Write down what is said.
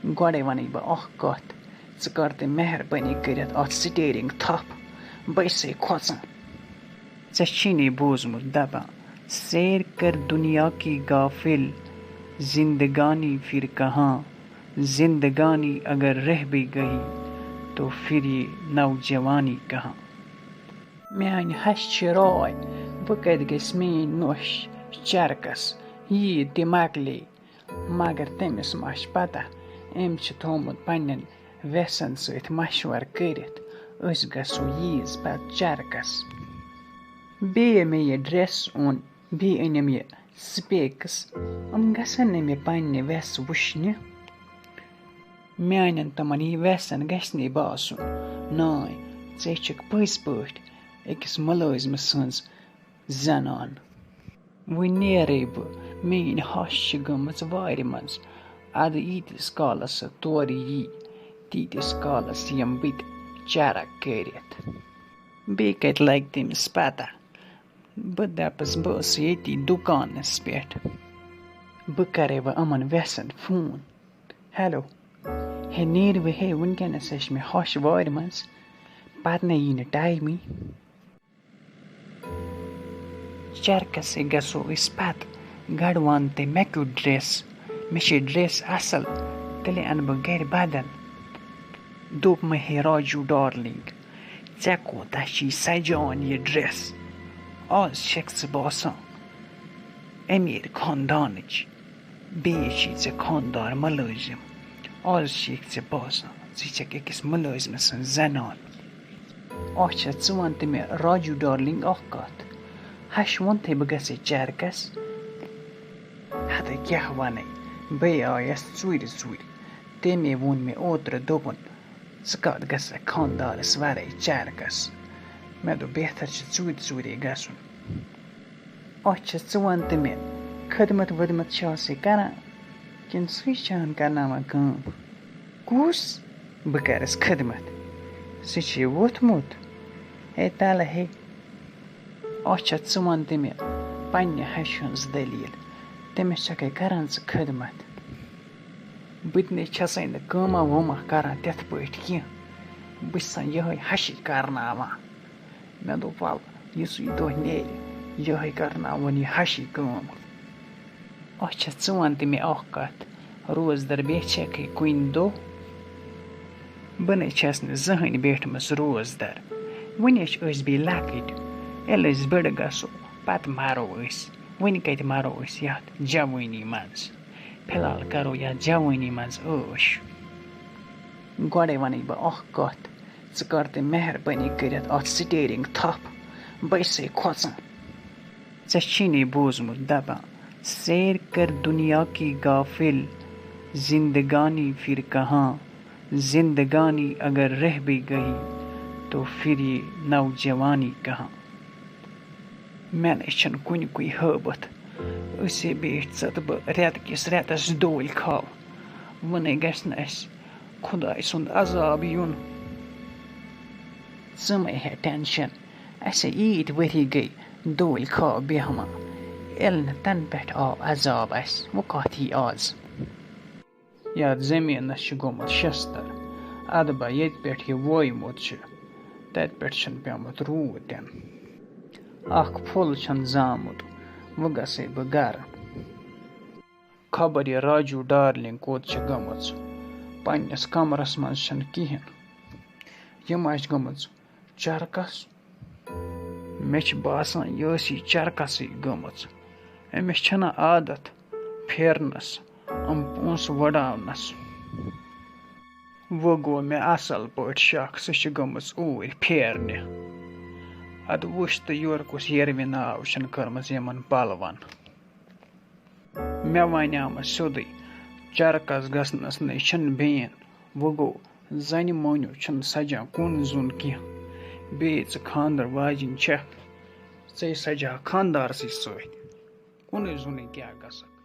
गोड़े वने बह अख कथ च कर ते मेहरबानी करित अथ स्टीयरिंग थप बैसे खोचन चे बोजमुत दपान सैर कर दुनिया की गाफिल जिंदगानी फिर कहाँ जिंदगानी अगर रह भी गई तो फिर ये नौजवानी कहाँ म्यान हश राय बह कत गस मेन नोश चरकस यी ते मकले मगर तमिस मा पता अम थोमुत पन्न वेसन सत मशवर करित अस गसो यीज पत चरकस बे मे ये ड्रेस ओन बे अनम ये स्पेक्स गसन मे पन्ने वेस वुश्न म्यान तमन यह वेसन गसने बासुन नाय चे पज पट अकिस मुलाजिम सज जनान वन नेरे बह मेन हश गमच वार मज अद यीतिस कालस तोर यी तीतिस कालस यम बत चरक करित बे कत लग तमिस पता बह दपस बस ये दुकानस पे बह करे व अमन वेसन फोन हेलो हे नेर व हे वनकनस मे हश वार मज पत न यी टाइमी चरकस गसो अस पत गड़ वन ते मे क्यू ड्रेस मे ड्रेस असल तेले अन बह गर बदल दोप मे हे राजू डार्लिंग ऐ कोता सजान यह ड्रेस आज शख्स बसान अमीर खानदानच बे खानदार मुलाजिम आज े बसान अकिस मुलाजिम सज जनान अच्छा वन ते मे राजू डार्लिंग अख कथ हश वोन थे बह गसे चरकस हद क्या वन बे आयस चूर तमे वोन मे ओत्र दोपन कत गस खानदारस वरे चरकस मे दो बेहतर चूर गसन अच्छा वन ते मे खदमत वदमत करान किन सान करनावान काम कुस बह करस खदमत सह वोथमुत हे तल हे अच्छा वन ते मे पन्ने हश हज दलील तमिस करान खदमत बतने छसै न कामा वमा करान तथ पट कह बह यह हश करनावान मे दोप वल युस यह दह नेर यह करनावन यह हशी काम अच्छा वन ते मे अख कथ रोजदर बेचक कुन दो बह न छस न जहन बैठमस रोजदर वन बे लकट एल बड़ गसो पत मरो वन कत मरो यथ जवानी मज फिलहाल करो यथ जवानी मज ऐश गोड़े वन बह अख कथ कर ते मेहरबानी करित अथ स्टीयरिंग थप बैसे खोचन चे बोजमुत दपान सैर कर दुनिया की गाफिल जिंदगानी फिर कहाँ जिंदगानी अगर रह भी गई तो फिर ये नौजवानी कहाँ मे कुन हबत असे बेठ बह रेत किस रेतस दोल खाव वन गस खुदाय सुंद अजाब युन े हे टेंशन अस ईद वरी गई दोल खाव बेहमा एल न तन पे आव अजाब अस वो कथ यी आज यथ जमीनस गोमुत शस्तर अदबा ये पे यह वोयमुत तत पे पेमुत रूद दिन अख फुल जामुत वो गसे बह गर खबर यह राजू डार्लिंग कोत गमच पन्नस कमरस मज कहें यम गमच चरकस मे बासान यह चरकस गमच अमिस छना आदत फेरनस पोस वडावनस वो गो मे असल पट शक सह गमच ऊर फेरने अद वुच तो योर कुस यरवे नाव कर्मज यमन पलवन मे वनाम सोदे चरकस गसनस न बेन वो गो जन मोन्यू सजान कुन जुन कह बे खानदर वाजिन े सजा खानदार कुन जुन क्या गसक।